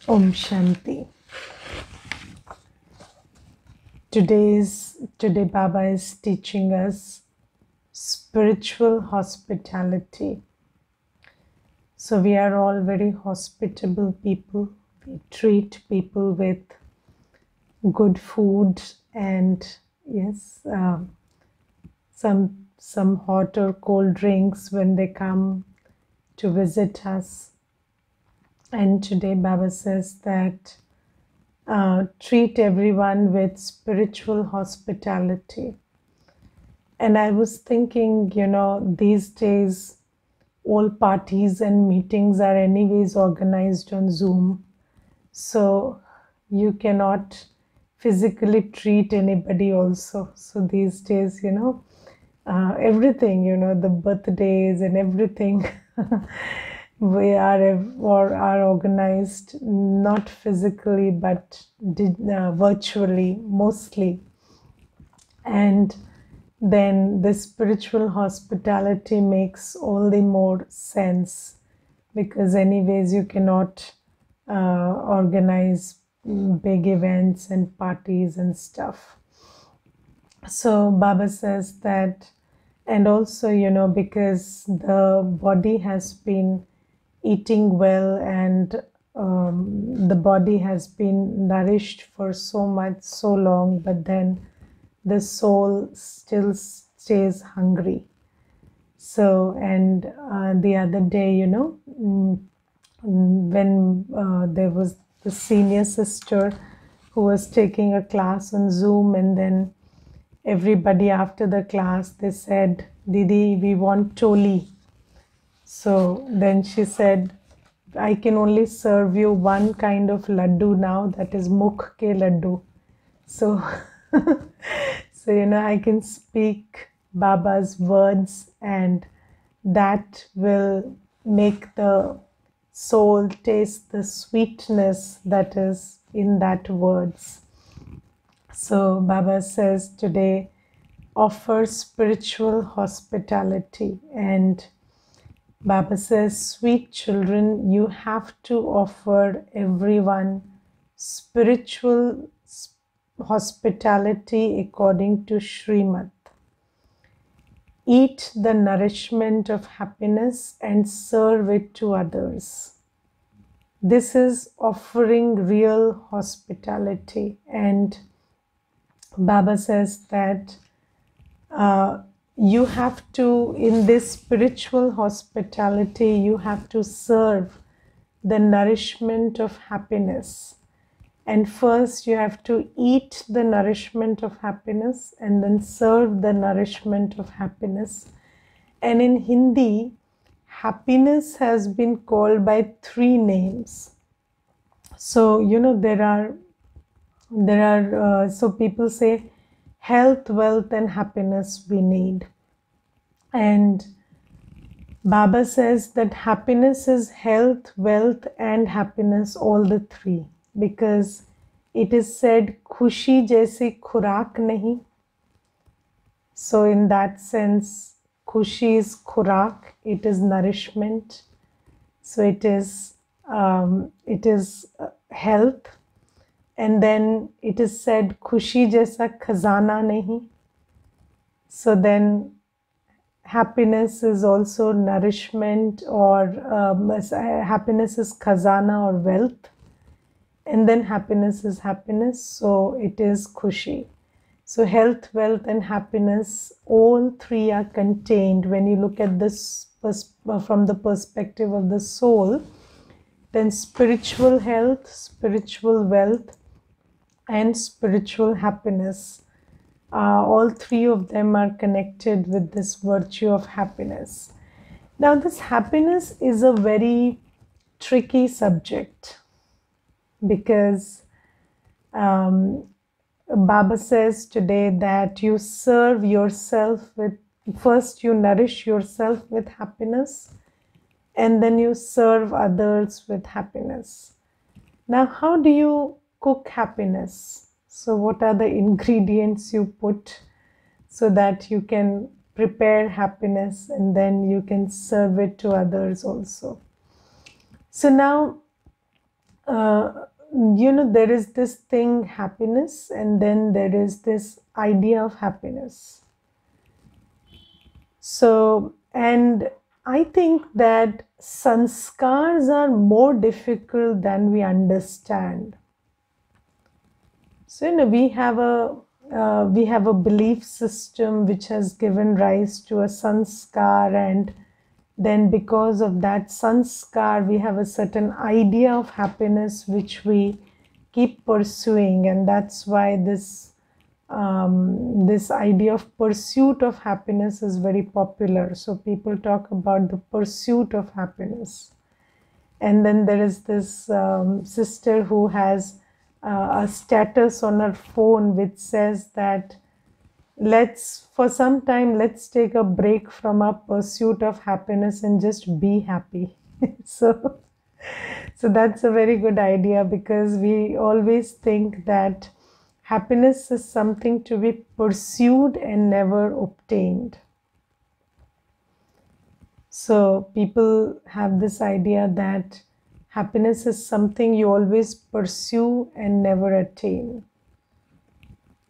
Om Shanti. Today Baba is teaching us spiritual hospitality. So we are all very hospitable people. We treat people with good food and yes, some hot or cold drinks when they come to visit us. And today Baba says that treat everyone with spiritual hospitality. And I was thinking, these days all parties and meetings are anyways organized on Zoom. So you cannot physically treat anybody also. So these days, everything, the birthdays and everything we are organized not physically but virtually mostly. And then the spiritual hospitality makes all the more sense because anyways you cannot organize big events and parties and stuff. So Baba says that, and also because the body has been eating well and the body has been nourished for so long, but then the soul still stays hungry. So, and the other day, when there was the senior sister who was taking a class on Zoom, and then everybody after the class, they said, Didi, we want choli. So then she said, I can only serve you one kind of laddu now, that is mukh ke laddu. So, I can speak Baba's words and that will make the soul taste the sweetness that is in that words. So Baba says today, offer spiritual hospitality. And Baba says, sweet children, you have to offer everyone spiritual hospitality according to Srimad. Eat the nourishment of happiness and serve it to others. This is offering real hospitality. And Baba says that you have to, in this spiritual hospitality, you have to serve the nourishment of happiness. And first you have to eat the nourishment of happiness and then serve the nourishment of happiness. And in Hindi, happiness has been called by 3 names. So, there are, so people say health, wealth and happiness we need. And Baba says that happiness is health, wealth and happiness, all the 3. Because it is said, khushi jaisi khurak nahi. So in that sense, khushi is khurak, it is nourishment. So it is health. And then it is said, khushi jaisa khazana nahi. So then happiness is also nourishment, or happiness is khazana or wealth. And then happiness is happiness, so it is khushi. So health, wealth and happiness, all 3 are contained. When you look at this from the perspective of the soul, then spiritual health, spiritual wealth and spiritual happiness, all 3 of them are connected with this virtue of happiness. Now this happiness is a very tricky subject, because Baba says today that you serve yourself with, first you nourish yourself with happiness and then you serve others with happiness. Now, how do you cook happiness? So what are the ingredients you put so that you can prepare happiness and then you can serve it to others also? So now, there is this thing, happiness, and then there is this idea of happiness. So, and I think that sanskars are more difficult than we understand. So, we have a belief system which has given rise to a sanskar, and then because of that sanskar, we have a certain idea of happiness which we keep pursuing, and that's why this idea of pursuit of happiness is very popular. So people talk about the pursuit of happiness. And then there is this sister who has a status on her phone which says that for some time, let's take a break from our pursuit of happiness and just be happy. So that's a very good idea, because we always think that happiness is something to be pursued and never obtained. So people have this idea that happiness is something you always pursue and never attain.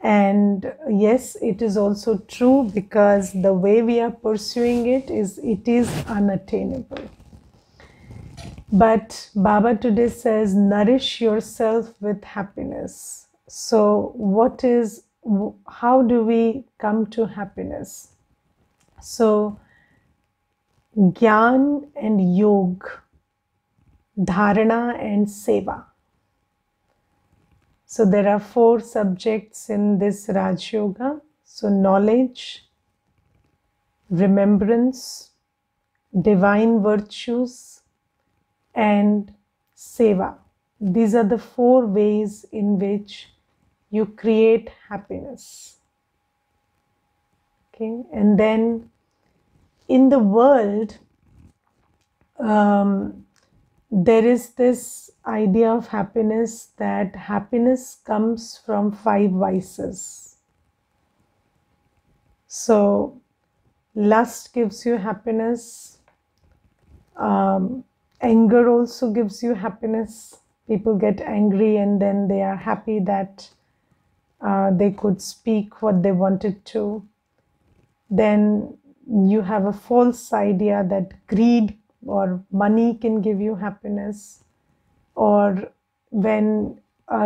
And yes, it is also true, because the way we are pursuing it is unattainable. But Baba today says, nourish yourself with happiness. So how do we come to happiness? So Gyan and Yog, Dharana and Seva. So there are 4 subjects in this Raj Yoga. So knowledge, remembrance, divine virtues, and Seva. These are the 4 ways in which you create happiness. Okay, and then in the world, there is this idea of happiness, that happiness comes from 5 vices. So lust gives you happiness. Anger also gives you happiness. People get angry and then they are happy that they could speak what they wanted to. Then you have a false idea that greed or money can give you happiness, or when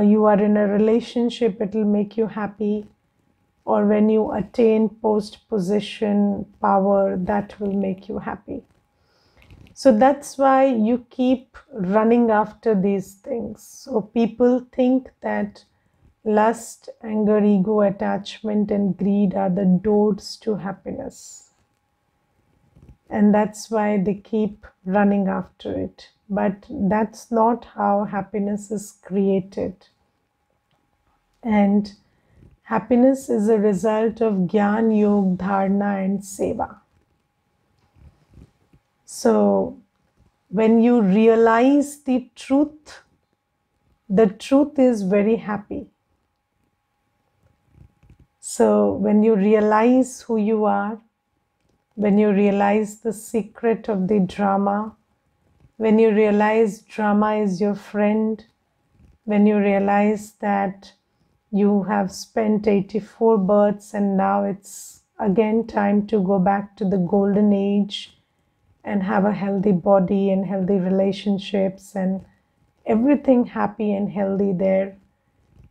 you are in a relationship, it will make you happy, or when you attain post, position, power, that will make you happy. So that's why you keep running after these things. So people think that lust, anger, ego, attachment, and greed are the doors to happiness. And that's why they keep running after it. But that's not how happiness is created. And happiness is a result of Gyan, Yog, Dharana, and Seva. So when you realize the truth is very happy. So when you realize who you are, when you realize the secret of the drama, when you realize drama is your friend, when you realize that you have spent 84 births and now it's again time to go back to the golden age and have a healthy body and healthy relationships and everything happy and healthy there.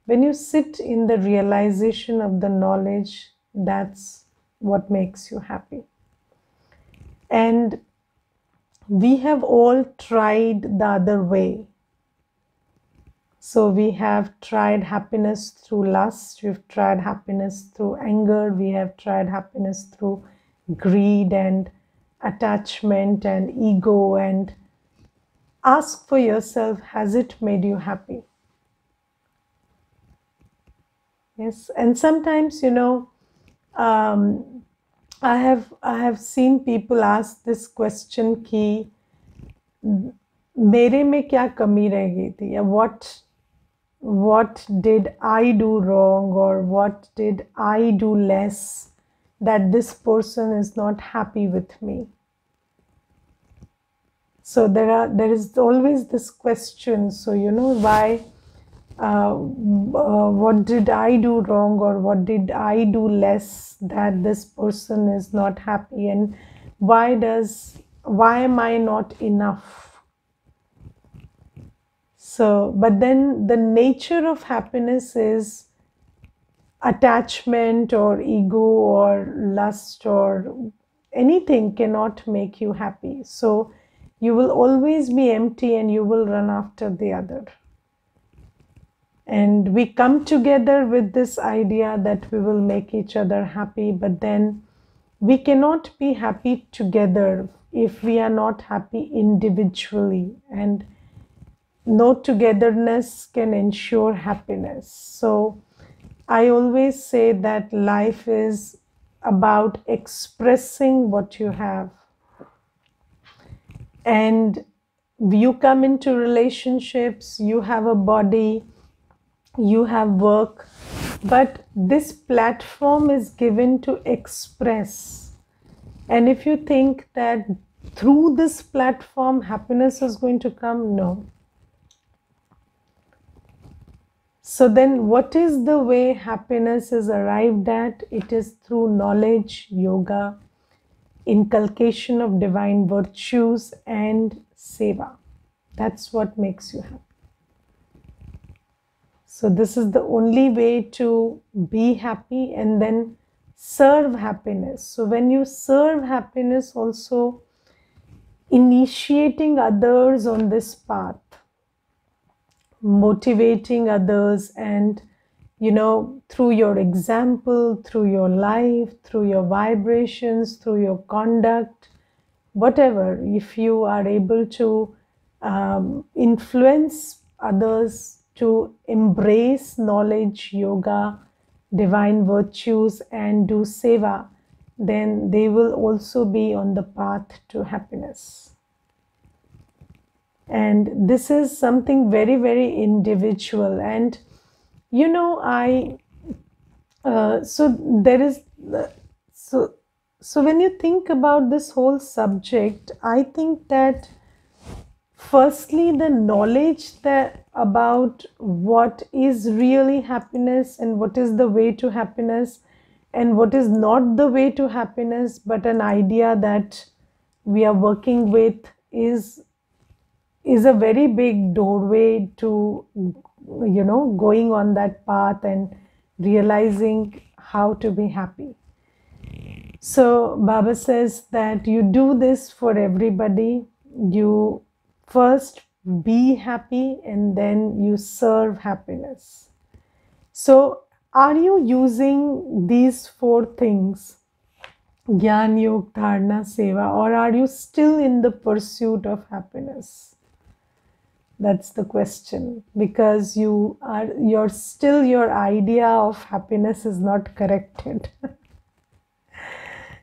When you sit in the realization of the knowledge, that's what makes you happy. And we have all tried the other way. So we have tried happiness through lust, we've tried happiness through anger, we have tried happiness through greed and attachment and ego. And ask for yourself, has it made you happy? Yes, and sometimes, I have seen people ask this question कि मेरे में क्या कमी रह गई थी, या what did I do wrong, or what did I do less that this person is not happy with me? So there is always this question. So why, what did I do wrong, or what did I do less that this person is not happy, and why am I not enough? So, but then the nature of happiness is attachment or ego or lust or anything cannot make you happy. So you will always be empty and you will run after the other. And we come together with this idea that we will make each other happy, but then we cannot be happy together if we are not happy individually, and no togetherness can ensure happiness. So I always say that life is about expressing what you have. And you come into relationships, you have a body, you have work, but this platform is given to express. And if you think that through this platform happiness is going to come, no. So then what is the way happiness is arrived at? It is through knowledge, yoga, inculcation of divine virtues, and seva. That's what makes you happy. So this is the only way to be happy and then serve happiness. So when you serve happiness, also initiating others on this path, motivating others, and through your example, through your life, through your vibrations, through your conduct, whatever, if you are able to influence others to embrace knowledge, yoga, divine virtues, and do seva, then they will also be on the path to happiness. And this is something very, very individual. And so when you think about this whole subject, I think that firstly, the knowledge that about what is really happiness and what is the way to happiness and what is not the way to happiness, but an idea that we are working with is a very big doorway to going on that path and realizing how to be happy. So Baba says that you do this for everybody. You first be happy and then you serve happiness. So are you using these 4 things, Gyan, Yog, Dharana, Seva, or are you still in the pursuit of happiness? That's the question, because your idea of happiness is not corrected.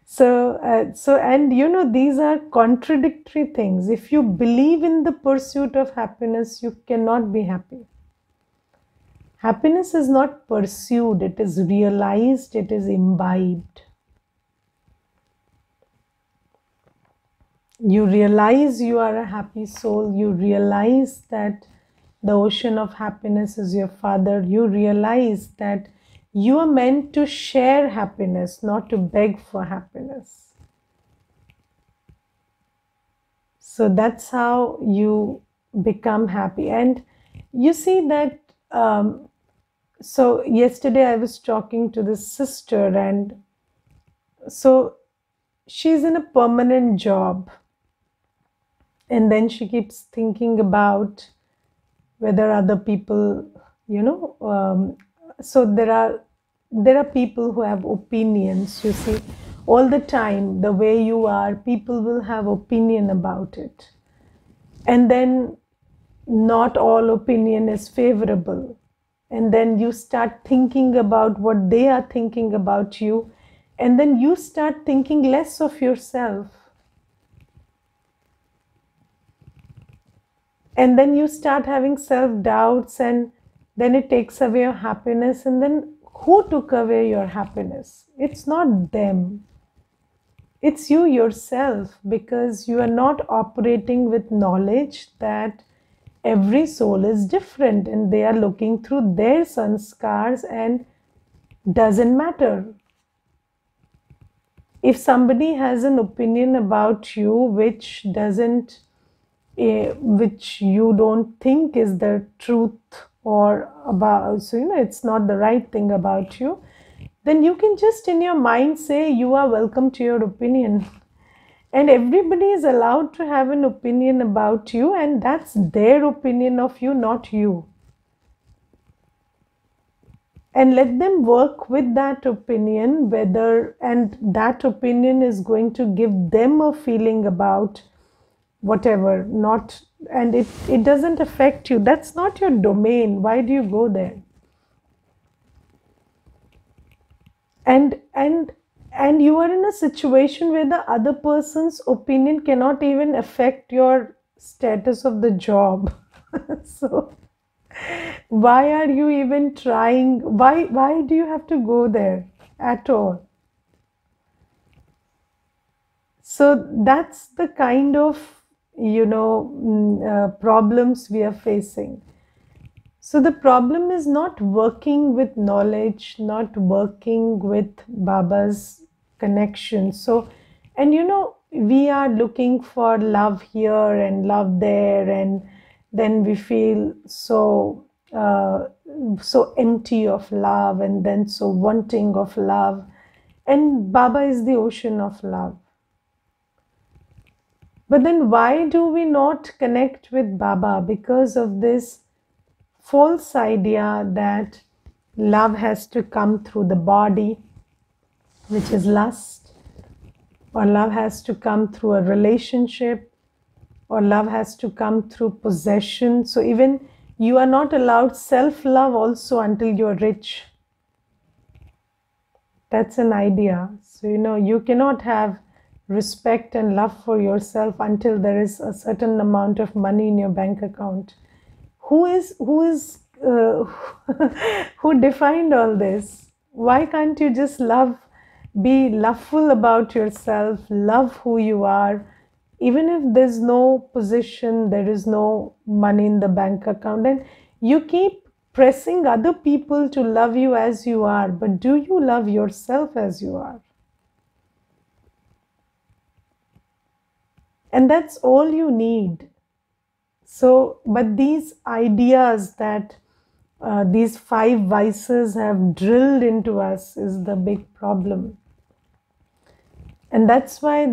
So these are contradictory things. If you believe in the pursuit of happiness, you cannot be happy. Happiness is not pursued, it is realized, it is imbibed. You realize you are a happy soul. You realize that the ocean of happiness is your father. You realize that you are meant to share happiness, not to beg for happiness. So that's how you become happy. And you see that, so yesterday I was talking to this sister, and so she's in a permanent job. And then she keeps thinking about whether other people, so there are people who have opinions, you see. All the time, the way you are, people will have opinion about it. And then not all opinion is favorable. And then you start thinking about what they are thinking about you. And then you start thinking less of yourself. And then you start having self-doubts, and then it takes away your happiness. And then who took away your happiness? It's not them. It's you yourself, because you are not operating with knowledge that every soul is different and they are looking through their sanskars and doesn't matter. If somebody has an opinion about you which doesn't which you don't think is the truth, or about, so it's not the right thing about you, then you can just in your mind say you are welcome to your opinion. And everybody is allowed to have an opinion about you, and that's their opinion of you, not you. And let them work with that opinion, whether, and that opinion is going to give them a feeling about whatever, not, and it doesn't affect you. That's not your domain. Why do you go there? And you are in a situation where the other person's opinion cannot even affect your status of the job. So why are you even trying? Why do you have to go there at all? So that's the kind of problems we are facing. So the problem is not working with knowledge, not working with Baba's connection. So, and we are looking for love here and love there, and then we feel so empty of love, and then so wanting of love. And Baba is the ocean of love. But then why do we not connect with Baba? Because of this false idea that love has to come through the body, which is lust, or love has to come through a relationship, or love has to come through possession. So even you are not allowed self-love also until you're rich. That's an idea. So you cannot have respect and love for yourself until there is a certain amount of money in your bank account. Who defined all this? Why can't you just be loveful about yourself, love who you are, even if there's no position, there is no money in the bank account, and you keep pressing other people to love you as you are, but do you love yourself as you are? And that's all you need. So, but these ideas that these 5 vices have drilled into us is the big problem. And that's why,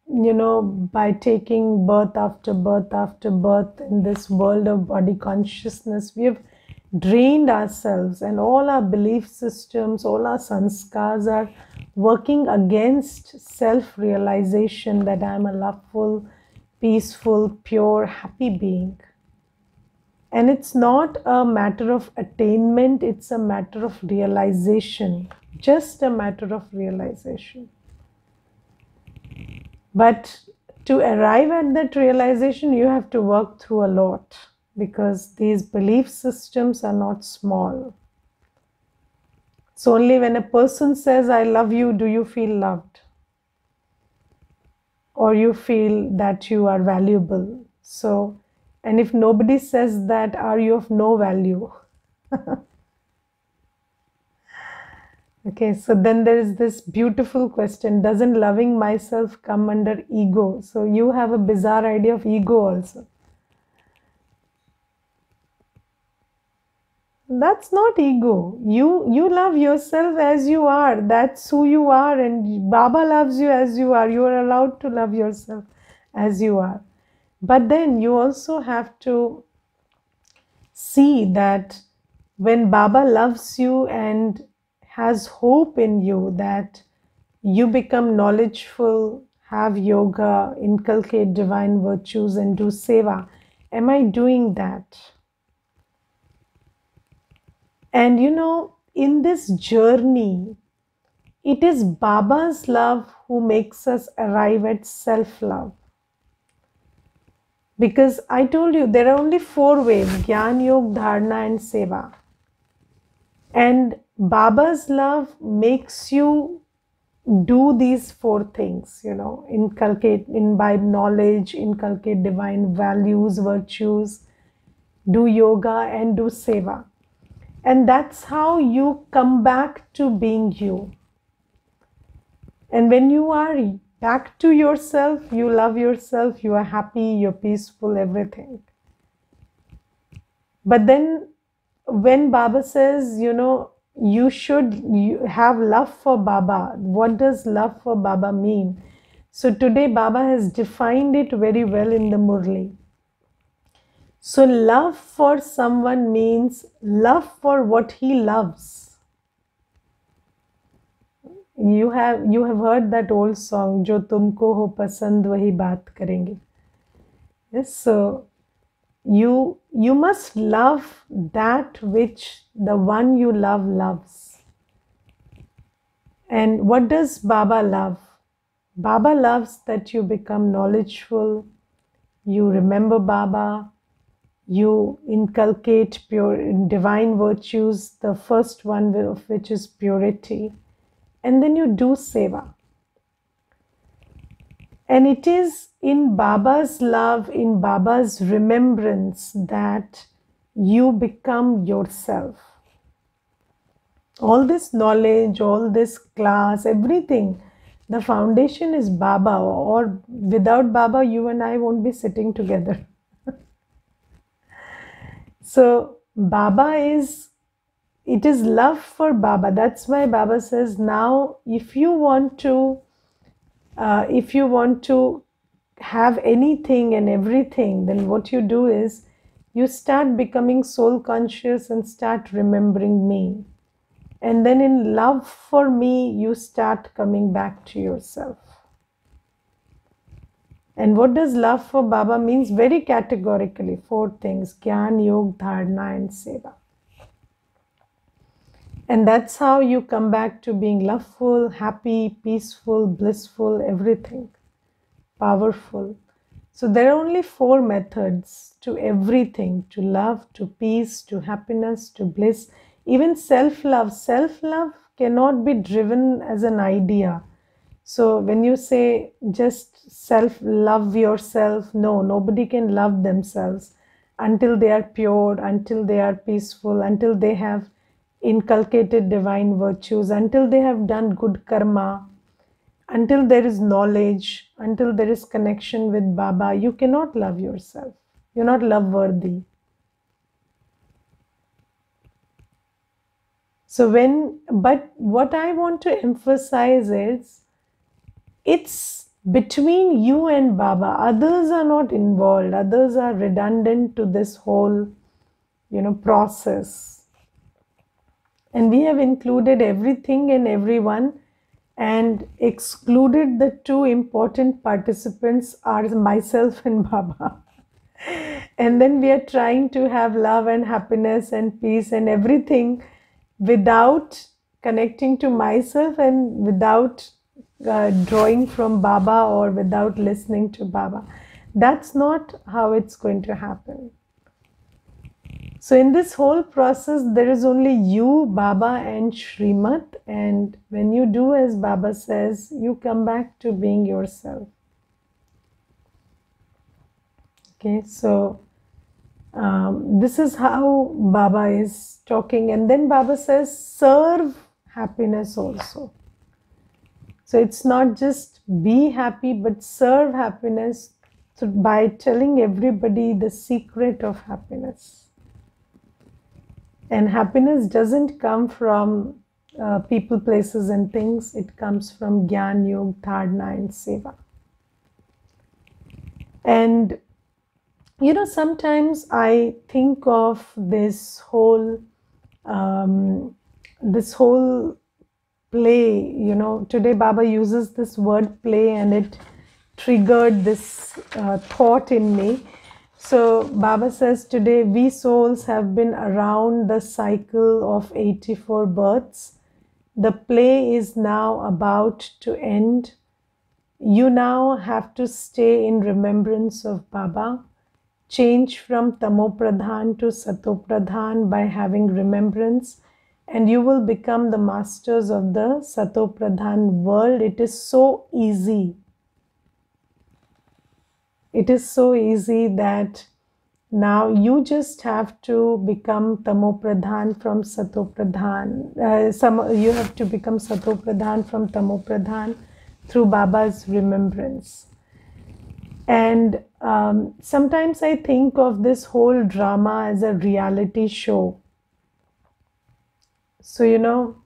by taking birth after birth after birth in this world of body consciousness, we have drained ourselves, and all our belief systems, all our sanskars are working against self-realization that I am a loveful, peaceful, pure, happy being. And it's not a matter of attainment, it's a matter of realization, just a matter of realization. But to arrive at that realization, you have to work through a lot, because these belief systems are not small. So only when a person says, I love you, do you feel loved, or you feel that you are valuable. So, and if nobody says that, are you of no value? Okay, so then there is this beautiful question, doesn't loving myself come under ego? So you have a bizarre idea of ego also. That's not ego. You love yourself as you are. That's who you are, and Baba loves you as you are. You are allowed to love yourself as you are. But then you also have to see that when Baba loves you and has hope in you that you become knowledgeful, have yoga, inculcate divine virtues, and do seva, am I doing that? And in this journey, it is Baba's love who makes us arrive at self-love. Because I told you, there are only 4 ways, Gyan, Yoga, Dharana, and Seva. And Baba's love makes you do these four things, inculcate, imbibe knowledge, inculcate divine values, virtues, do yoga and do seva. And that's how you come back to being you. And when you are back to yourself, you love yourself, you are happy, you're peaceful, everything. But then when Baba says, you should have love for Baba, what does love for Baba mean? So today Baba has defined it very well in the Murli. So love for someone means love for what he loves. You have heard that old song, Jo tumko ho pasand wahi baat karenge. Yes, so you must love that which the one you love loves. And what does Baba love? Baba loves that you become knowledgeful, you remember Baba, you inculcate pure divine virtues, the first one of which is purity, and then you do seva. And it is in Baba's love, in Baba's remembrance, that you become yourself. All this knowledge, all this class, everything, the foundation is Baba, or without Baba, you and I won't be sitting together. So Baba it is love for Baba. That's why Baba says, now if you want to have anything and everything, then what you do is you start becoming soul conscious and start remembering me. And then in love for me, you start coming back to yourself. And what does love for Baba means? Very categorically, four things: Gyan, Yog, Dharana and Seva. And that's how you come back to being loveful, happy, peaceful, blissful, everything, powerful. So there are only four methods to everything: to love, to peace, to happiness, to bliss. Even self-love. Self-love cannot be driven as an idea. So when you say just self-love yourself, no, nobody can love themselves until they are pure, until they are peaceful, until they have inculcated divine virtues, until they have done good karma, until there is knowledge, until there is connection with Baba. You cannot love yourself. You're not love-worthy. But what I want to emphasize is, it's between you and Baba. Others are not involved. Others are redundant to this whole, process. And we have included everything and everyone and excluded the two important participants are myself and Baba. And then we are trying to have love and happiness and peace and everything without connecting to myself and without drawing from Baba or without listening to Baba. That's not how it's going to happen. So in this whole process, there is only you, Baba and Shrimat. And when you do as Baba says, you come back to being yourself. Okay, so this is how Baba is talking. And then Baba says, serve happiness also. So it's not just be happy, but serve happiness by telling everybody the secret of happiness. And happiness doesn't come from people, places and things. It comes from Gyan, Yog, Dharana and Seva. And sometimes I think of this whole play. Today Baba uses this word play and it triggered this thought in me. So Baba says today we souls have been around the cycle of 84 births. The play is now about to end. You now have to stay in remembrance of Baba. Change from Tamo Pradhan to Sato Pradhan by having remembrance. and you will become the masters of the Sato Pradhan world. It is so easy. It is so easy that now you just have to become Tamo Pradhan from Sato Pradhan. You have to become Sato Pradhan from Tamo Pradhan through Baba's remembrance. And sometimes I think of this whole drama as a reality show. So,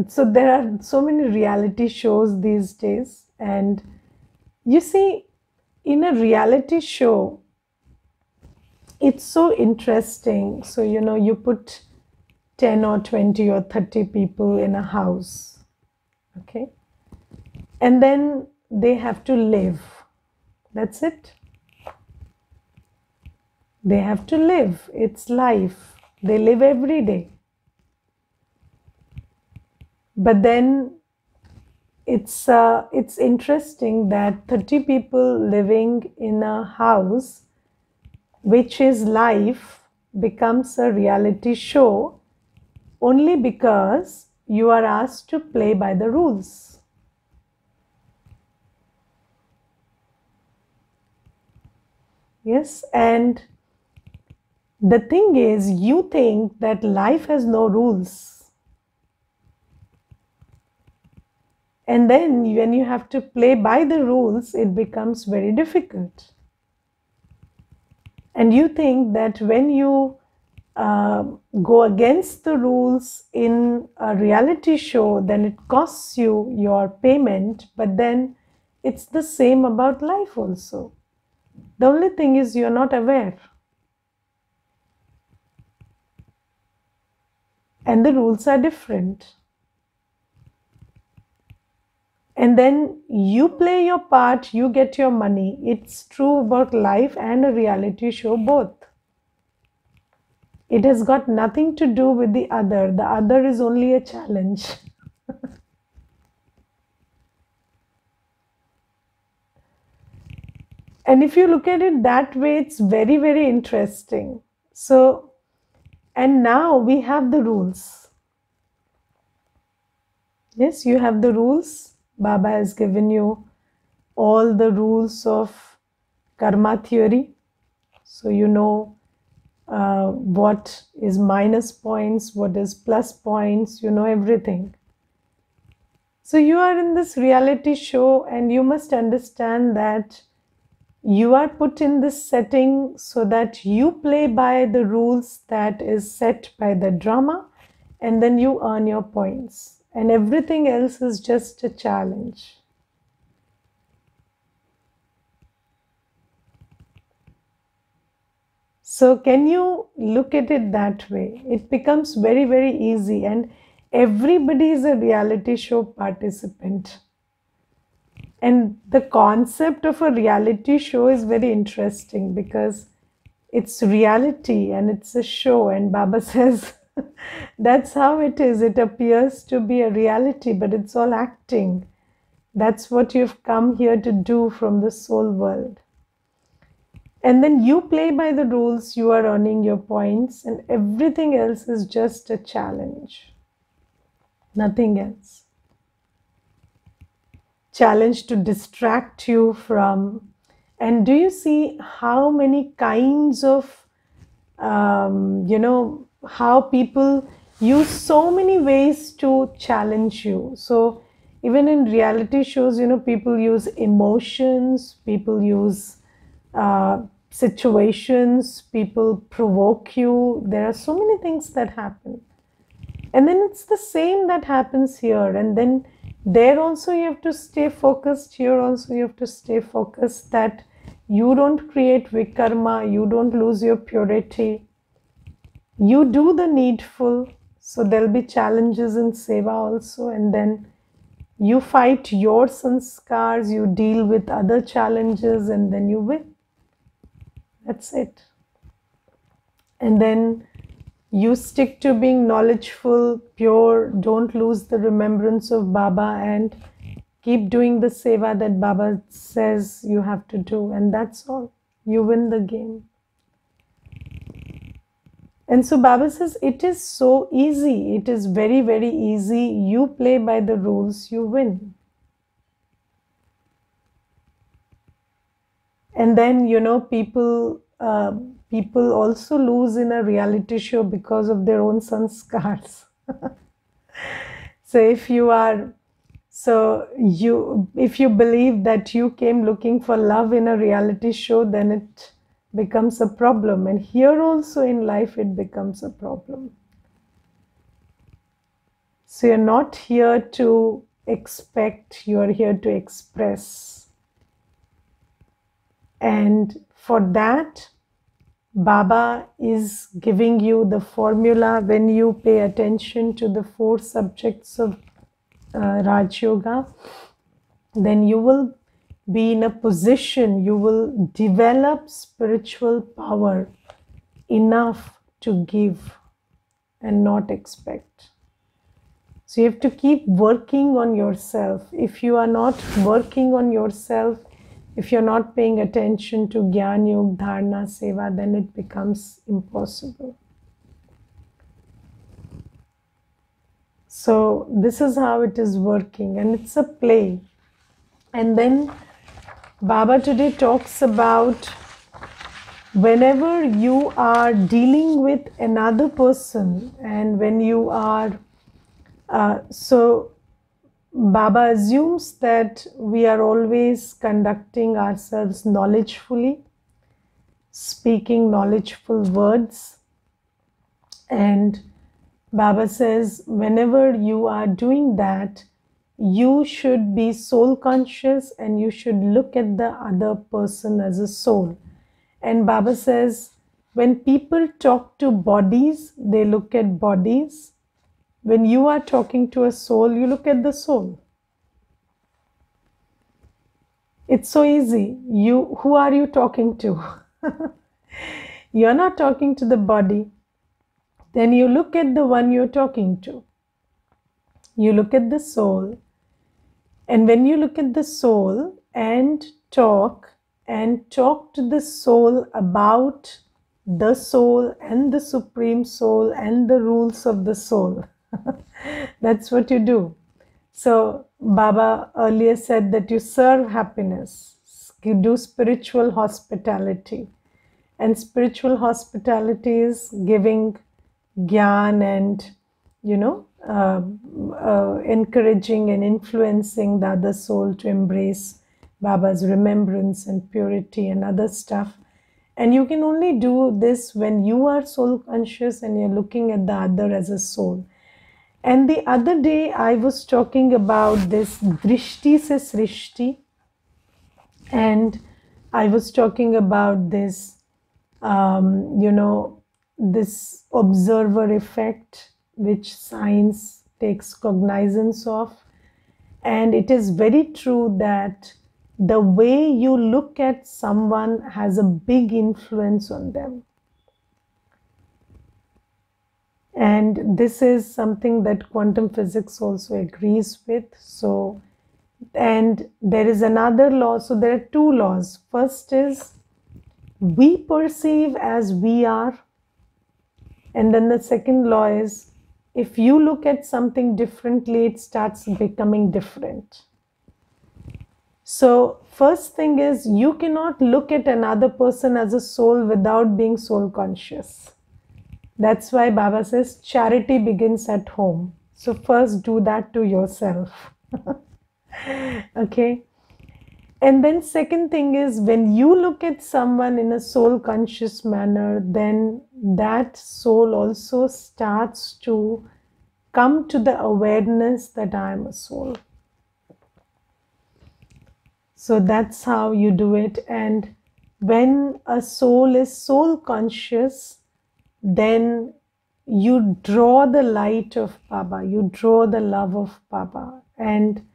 so there are so many reality shows these days. And you see, in a reality show, it's so interesting. So, you put 10 or 20 or 30 people in a house. Okay. And then they have to live. That's it. They have to live. It's life. They live every day. But then it's interesting that 30 people living in a house, which is life, becomes a reality show only because you are asked to play by the rules. Yes, and the thing is, you think that life has no rules. And then when you have to play by the rules, it becomes very difficult. And you think that when you go against the rules in a reality show, then it costs you your payment. But then it's the same about life also. The only thing is you're not aware. And the rules are different. And then you play your part, you get your money. It's true about life and a reality show both. It has got nothing to do with the other. The other is only a challenge. And if you look at it that way, it's very, very interesting. So, and now we have the rules. Yes, you have the rules. Baba has given you all the rules of karma theory. So you know what is minus points, what is plus points, you know everything. So you are in this reality show and you must understand that you are put in this setting so that you play by the rules that is set by the drama, and then you earn your points, and everything else is just a challenge. So can you look at it that way? It becomes very, very easy, and everybody is a reality show participant. And the concept of a reality show is very interesting because it's reality and it's a show, and Baba says that's how it is. It appears to be a reality, but it's all acting. That's what you've come here to do from the soul world. And then you play by the rules, you are earning your points, and everything else is just a challenge. Nothing else. Challenge to distract you from. And do you see how many kinds of, how people use so many ways to challenge you. So even in reality shows, people use emotions, people use situations, people provoke you. There are so many things that happen. And then it's the same that happens here. And then there also you have to stay focused. Here also you have to stay focused that you don't create vikarma, you don't lose your purity. You do the needful. So there'll be challenges in seva also. And then you fight your sanskars, you deal with other challenges, and then you win. That's it. And then you stick to being knowledgeful, pure, don't lose the remembrance of Baba, and keep doing the seva that Baba says you have to do. And that's all. You win the game. And so Baba says, it is so easy. It is very, very easy. You play by the rules, you win. And then, people also lose in a reality show because of their own sanskars. So if you believe that you came looking for love in a reality show, then it becomes a problem. And here also in life, it becomes a problem. So you're not here to expect, you're here to express. And for that, Baba is giving you the formula. When you pay attention to the 4 subjects of Raj Yoga, then you will be in a position, you will develop spiritual power enough to give and not expect. So you have to keep working on yourself. If you are not working on yourself, if you're not paying attention to Gyan Yoga, Dharana, Seva, then it becomes impossible. So this is how it is working, and it's a play. And then Baba today talks about whenever you are dealing with another person, and when you are so Baba assumes that we are always conducting ourselves knowledgefully, speaking knowledgeful words. And Baba says, whenever you are doing that, you should be soul conscious and you should look at the other person as a soul. And Baba says, when people talk to bodies, they look at bodies. When you are talking to a soul, you look at the soul. It's so easy. Who are you talking to? You're not talking to the body. Then you look at the one you're talking to. You look at the soul. And when you look at the soul and talk to the soul about the soul and the supreme soul and the rules of the soul, that's what you do. So Baba earlier said that you serve happiness, you do spiritual hospitality. And spiritual hospitality is giving Gyan and, encouraging and influencing the other soul to embrace Baba's remembrance and purity and other stuff. And you can only do this when you are soul conscious and you're looking at the other as a soul. And the other day I was talking about this drishti se srishti, and I was talking about this, this observer effect, which science takes cognizance of. And it is very true that the way you look at someone has a big influence on them. And this is something that quantum physics also agrees with. So, and there is another law. So there are 2 laws. First is we perceive as we are. And then the second law is if you look at something differently, it starts becoming different. So first thing is you cannot look at another person as a soul without being soul conscious. That's why Baba says charity begins at home. So first do that to yourself. Okay. And then second thing is when you look at someone in a soul conscious manner, then that soul also starts to come to the awareness that I am a soul. So that's how you do it. And when a soul is soul conscious, then you draw the light of Baba, you draw the love of Baba. And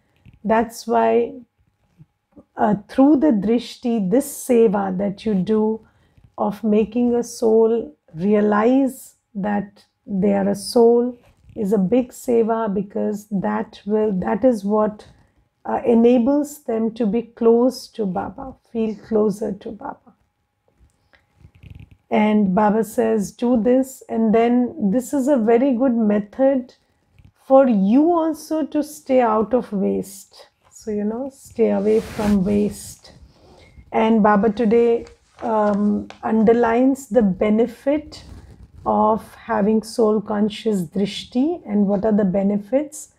that's why through the drishti, this seva that you do of making a soul realize that they are a soul is a big seva, because that is what enables them to be close to Baba, feel closer to Baba. And Baba says, do this, and then this is a very good method for you also to stay out of waste. So, stay away from waste. And Baba today underlines the benefit of having soul conscious drishti. And what are the benefits?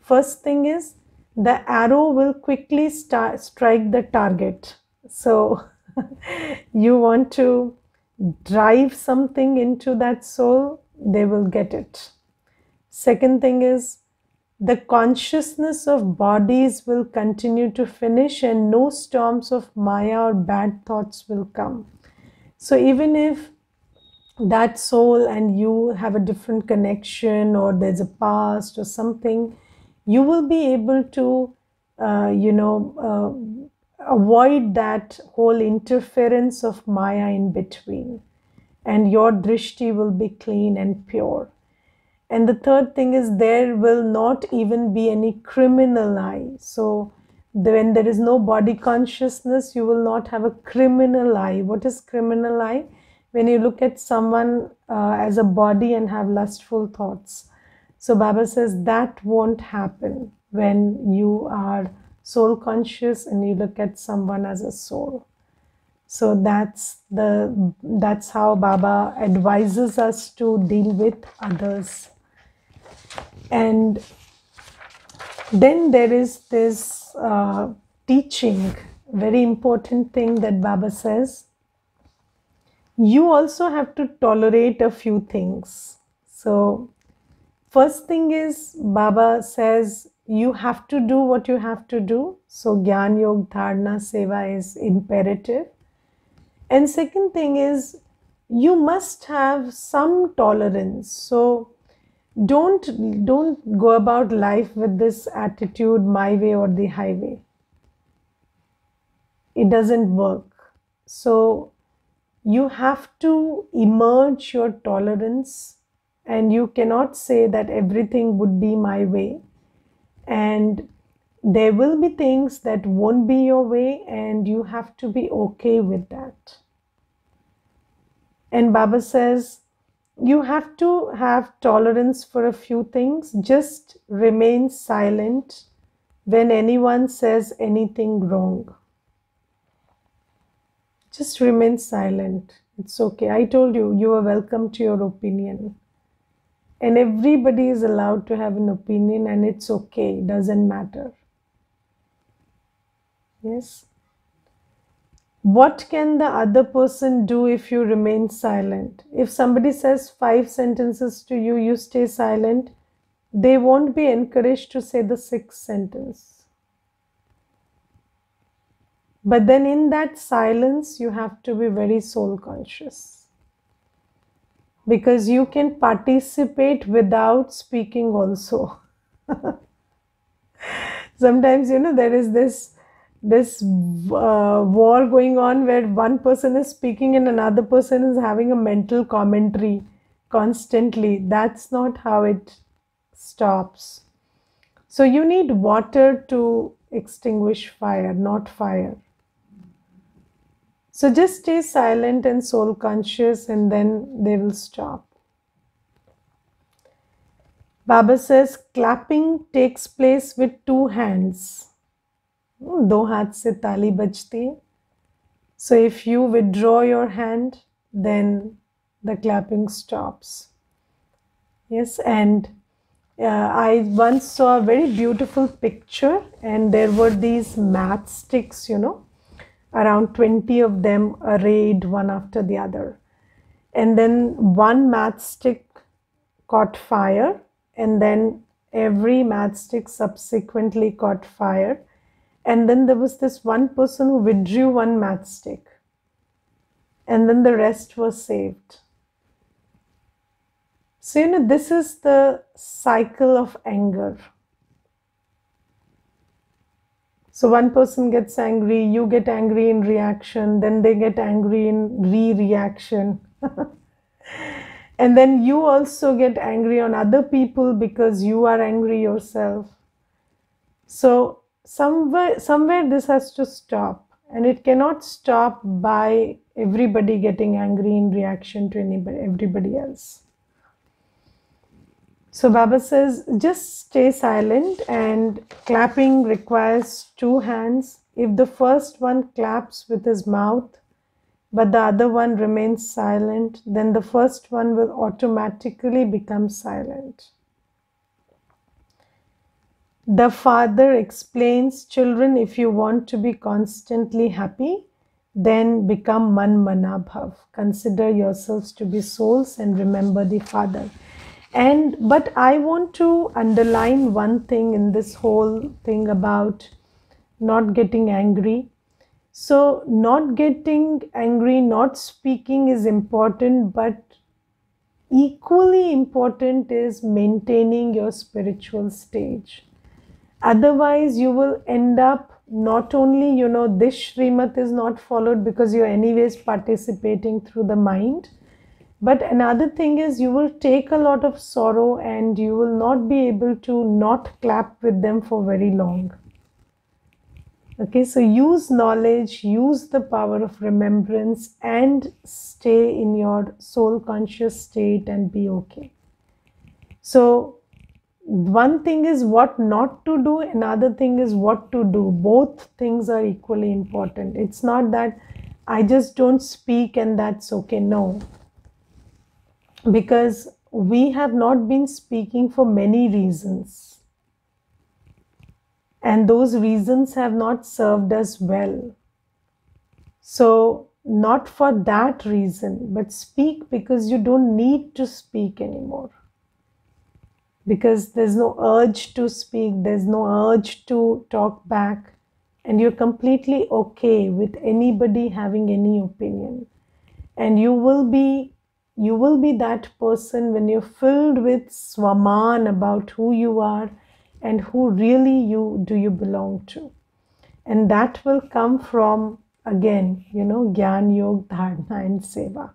First thing is, the arrow will quickly strike the target. So you want to drive something into that soul, they will get it. Second thing is, the consciousness of bodies will continue to finish and no storms of Maya or bad thoughts will come. So even if that soul and you have a different connection, or there's a past or something, you will be able to, avoid that whole interference of Maya in between. And your drishti will be clean and pure. And the third thing is, there will not even be any criminal eye. So when there is no body consciousness, you will not have a criminal eye. What is criminal eye? When you look at someone as a body and have lustful thoughts. So Baba says that won't happen when you are soul conscious and you look at someone as a soul. So that's how Baba advises us to deal with others. And then there is this teaching, very important thing that Baba says. You also have to tolerate a few things. So first thing is, Baba says you have to do what you have to do. So Gyan Yog Dharana Seva is imperative. And second thing is, you must have some tolerance. So don't go about life with this attitude, my way or the highway. It doesn't work. So you have to emerge your tolerance, and you cannot say that everything would be my way. And there will be things that won't be your way, and you have to be okay with that. And Baba says, you have to have tolerance for a few things. Just remain silent when anyone says anything wrong. Just remain silent. It's okay. I told you, you are welcome to your opinion. And everybody is allowed to have an opinion, and it's okay. It doesn't matter. Yes. What can the other person do if you remain silent? If somebody says 5 sentences to you, you stay silent, they won't be encouraged to say the 6th sentence. But then in that silence, you have to be very soul conscious. Because you can participate without speaking also. Sometimes, there is this war going on where one person is speaking and another person is having a mental commentary constantly. That's not how it stops. So you need water to extinguish fire, not fire. So just stay silent and soul conscious, and then they will stop. Baba says clapping takes place with 2 hands. दो हाथ से ताली बजती है. So if you withdraw your hand, then the clapping stops. Yes, and I once saw a very beautiful picture, and there were these matchsticks, around 20 of them arrayed one after the other. And then one matchstick caught fire, and then every matchstick subsequently caught fire. And then there was this one person who withdrew one matchstick, and then the rest was saved. So, this is the cycle of anger. So one person gets angry, you get angry in reaction, then they get angry in re-reaction. And then you also get angry on other people because you are angry yourself. So somewhere this has to stop. and it cannot stop by everybody getting angry in reaction to everybody else. So Baba says, just stay silent, and clapping requires two hands. If the first one claps with his mouth, but the other one remains silent, then the first one will automatically become silent. The father explains, children, if you want to be constantly happy, then become man mana bhav. Consider yourselves to be souls and remember the father. But I want to underline one thing in this whole thing about not getting angry. So not getting angry, not speaking is important, but equally important is maintaining your spiritual stage. Otherwise, you will end up not only, this Srimad is not followed because you're anyways participating through the mind. But another thing is you will take a lot of sorrow and you will not be able to not clap with them for very long. Okay, so use knowledge, use the power of remembrance, and stay in your soul conscious state and be okay. So one thing is what not to do, another thing is what to do. Both things are equally important. It's not that I just don't speak and that's okay. No. Because we have not been speaking for many reasons. And those reasons have not served us well. So, not for that reason, but speak because you don't need to speak anymore. Because there's no urge to speak, there's no urge to talk back, and you're completely okay with anybody having any opinion. And you will be that person when you're filled with swaman about who you are and who really you belong to. And that will come from, again, Gyan, Yoga, Dharana and Seva.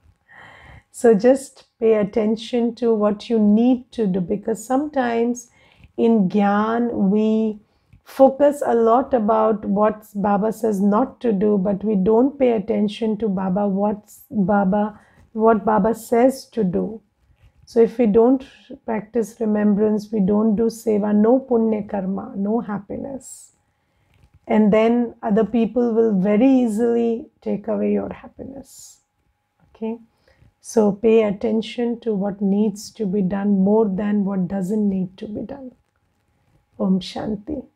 So just pay attention to what you need to do, because sometimes in Gyan we focus a lot about what Baba says not to do, but we don't pay attention to what Baba says to do. So if we don't practice remembrance, we don't do seva, no punya karma, no happiness. And then other people will very easily take away your happiness. Okay? So pay attention to what needs to be done more than what doesn't need to be done. Om Shanti.